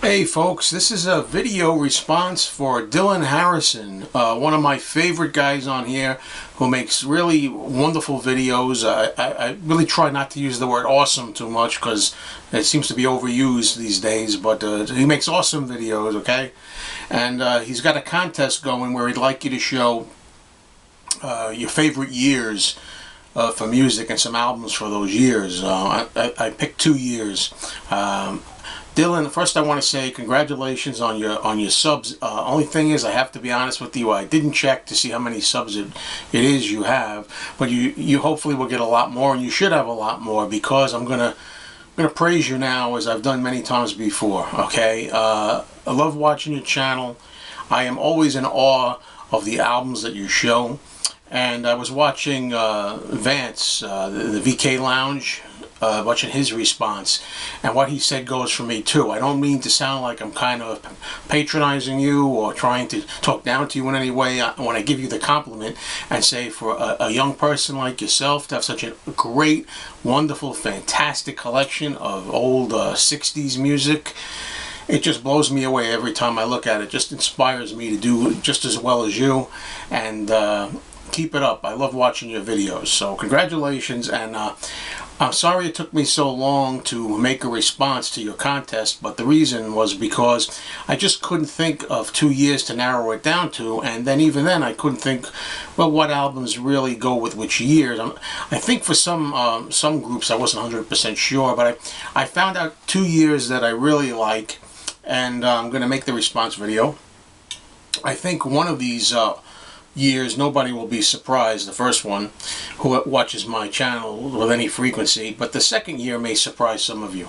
Hey folks, this is a video response for Dylan Harrison, one of my favorite guys on here who makes really wonderful videos. I really try not to use the word awesome too much because it seems to be overused these days, but he makes awesome videos, okay? And he's got a contest going where he'd like you to show your favorite years for music and some albums for those years. I picked 2 years. Dylan, first I want to say congratulations on your subs. Only thing is, I have to be honest with you, I didn't check to see how many subs it is you have, but you hopefully will get a lot more, and you should have a lot more, because I'm gonna praise you now as I've done many times before. Okay, I love watching your channel. I am always in awe of the albums that you show, and I was watching Vance, the VK Lounge. Watching his response, and what he said goes for me too. I don't mean to sound like I'm kind of patronizing you or trying to talk down to you in any way. When I give you the compliment and say, for a young person like yourself to have such a great, wonderful, fantastic collection of old 60s music, it just blows me away every time I look at it. It just inspires me to do just as well as you, and keep it up. I love watching your videos, so congratulations. And I'm sorry it took me so long to make a response to your contest, but the reason was because I just couldn't think of 2 years to narrow it down to, and then even then I couldn't think, well, what albums really go with which years. I think for some groups I wasn't 100% sure, but I found out 2 years that I really like, and I'm going to make the response video. I think one of these years, nobody will be surprised, the first one, who watches my channel with any frequency, but the second year may surprise some of you.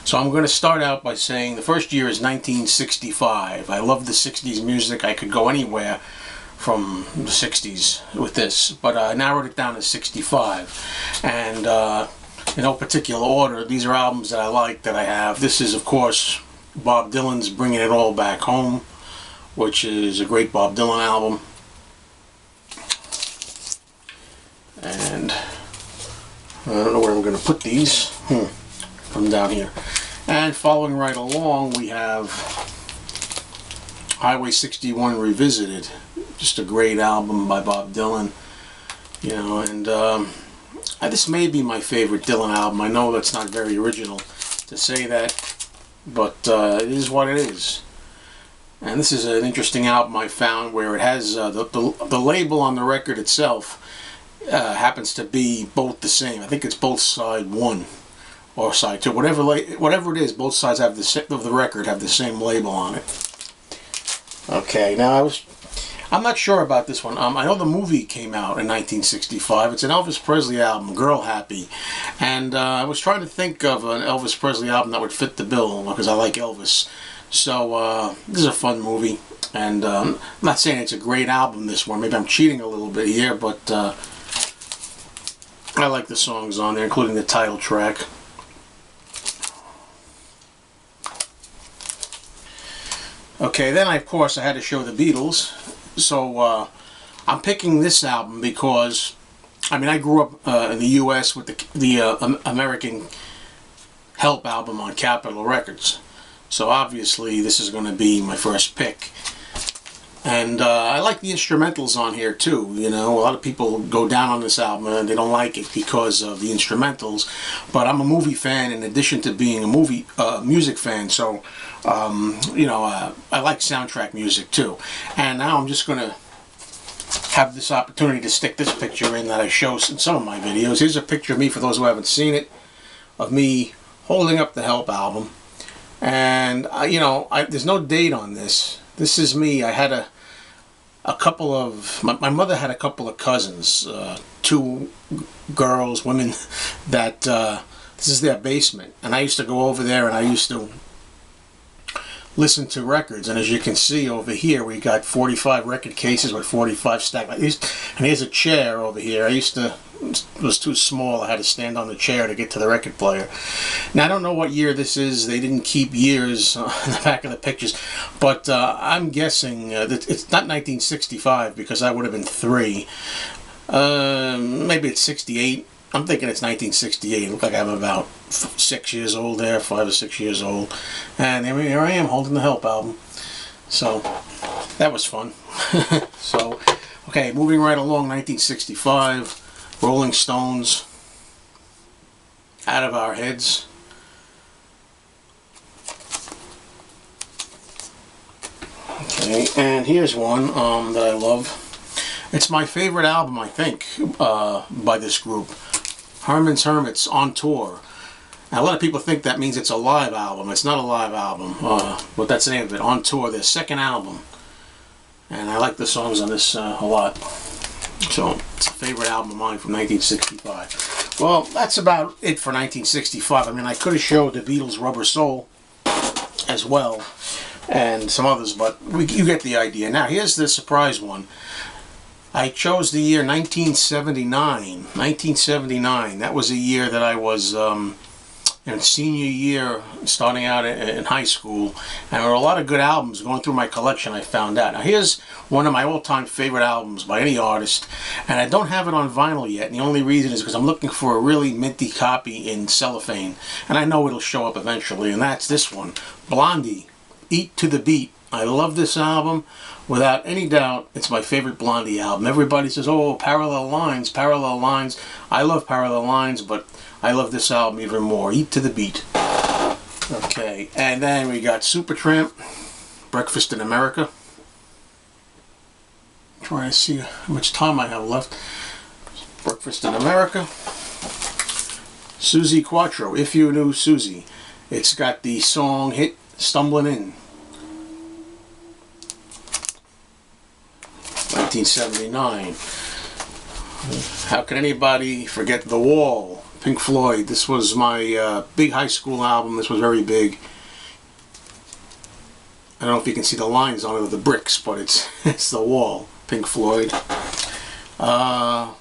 So I'm going to start out by saying the first year is 1965. I love the 60s music. I could go anywhere from the 60s with this, but I narrowed it down to 65. And in no particular order, these are albums that I like, that I have. This is, of course, Bob Dylan's Bringing It All Back Home, which is a great Bob Dylan album. And I don't know where I'm going to put these from down here. And following right along, we have Highway 61 Revisited, just a great album by Bob Dylan, you know. And this may be my favorite Dylan album. I know that's not very original to say that, but it is what it is. And this is an interesting album I found, where it has the label on the record itself happens to be both the same. I think it's both side 1 or side 2, whatever it is. Both sides have of the record have the same label on it. Okay, now I'm not sure about this one. I know the movie came out in 1965. It's an Elvis Presley album, Girl Happy, and I was trying to think of an Elvis Presley album that would fit the bill, because I like Elvis. So this is a fun movie, and I'm not saying it's a great album, this one. Maybe I'm cheating a little bit here, but I like the songs on there, including the title track. Okay, then of course I had to show the Beatles. So I'm picking this album because, I mean, I grew up in the U.S. with the American Help album on Capitol Records. So obviously this is going to be my first pick. And I like the instrumentals on here too. You know, a lot of people go down on this album and they don't like it because of the instrumentals. But I'm a movie fan in addition to being a music fan. So, you know, I like soundtrack music too. And now I'm just going to have this opportunity to stick this picture in that I show in some of my videos. Here's a picture of me, for those who haven't seen it, of me holding up the Help album. And, you know, there's no date on this. This is me. I had a couple of, my mother had a couple of cousins, 2 girls, women, that this is their basement, and I used to go over there and I used to listen to records. And as you can see over here, we got 45 record cases with 45 stacked like these, and here's a chair over here. It was too small. I had to stand on the chair to get to the record player. Now I don't know what year this is. They didn't keep years on the back of the pictures, but I'm guessing that it's not 1965, because I would have been 3. Maybe it's 68. I'm thinking it's 1968. Look like I'm about 6 years old there, 5 or 6 years old. And here I am holding the Help album. So, that was fun. So, okay, moving right along, 1965, Rolling Stones, Out of Our Heads. Okay, and here's one that I love. It's my favorite album, I think, by this group. Herman's Hermits on Tour. Now, a lot of people think that means it's a live album. It's not a live album, but that's the name of it, On Tour, their second album. And I like the songs on this a lot. So, it's a favorite album of mine from 1965. Well, that's about it for 1965. I mean, I could have showed the Beatles' Rubber Soul as well, and some others, but you get the idea. Now, here's the surprise one. I chose the year 1979. 1979. That was a year that I was in senior year, starting out in high school. And there were a lot of good albums going through my collection, I found out. Now here's one of my all-time favorite albums by any artist. And I don't have it on vinyl yet. And the only reason is because I'm looking for a really minty copy in cellophane. And I know it'll show up eventually. And that's this one. Blondie, Eat to the Beat. I love this album. Without any doubt, it's my favorite Blondie album. Everybody says, oh, Parallel Lines, Parallel Lines. I love Parallel Lines, but I love this album even more. Eat to the Beat. Okay, and then we got Supertramp, Breakfast in America. Trying to see how much time I have left. Breakfast in America. Susie Quattro, If You Knew Susie. It's got the song hit Stumbling In. 1979. How can anybody forget The Wall? Pink Floyd. This was my big high school album. This was very big. I don't know if you can see the lines on it of the bricks, but it's The Wall. Pink Floyd. Paul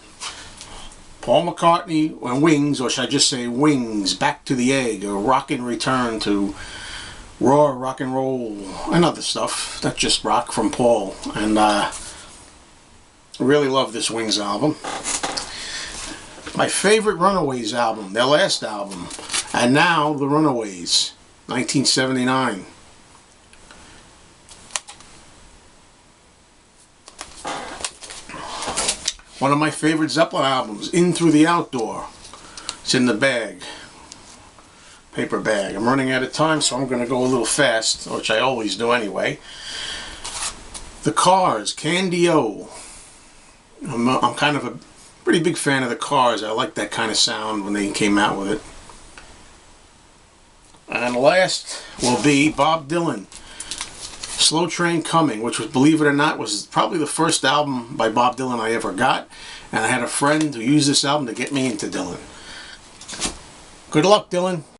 McCartney and Wings, or should I just say Wings, Back to the Egg, a rockin' return to raw rock and roll and other stuff. Not just rock from Paul. And really love this Wings album. My favorite Runaways album, their last album, and now the Runaways, 1979. One of my favorite Zeppelin albums, In Through the Outdoor. It's in the bag, paper bag. I'm running out of time, so I'm going to go a little fast, which I always do anyway. The Cars, Candy-O. I'm kind of a pretty big fan of the Cars. I like that kind of sound when they came out with it. And last will be Bob Dylan, Slow Train Coming, which was, believe it or not, was probably the first album by Bob Dylan I ever got. And I had a friend who used this album to get me into Dylan. Good luck, Dylan.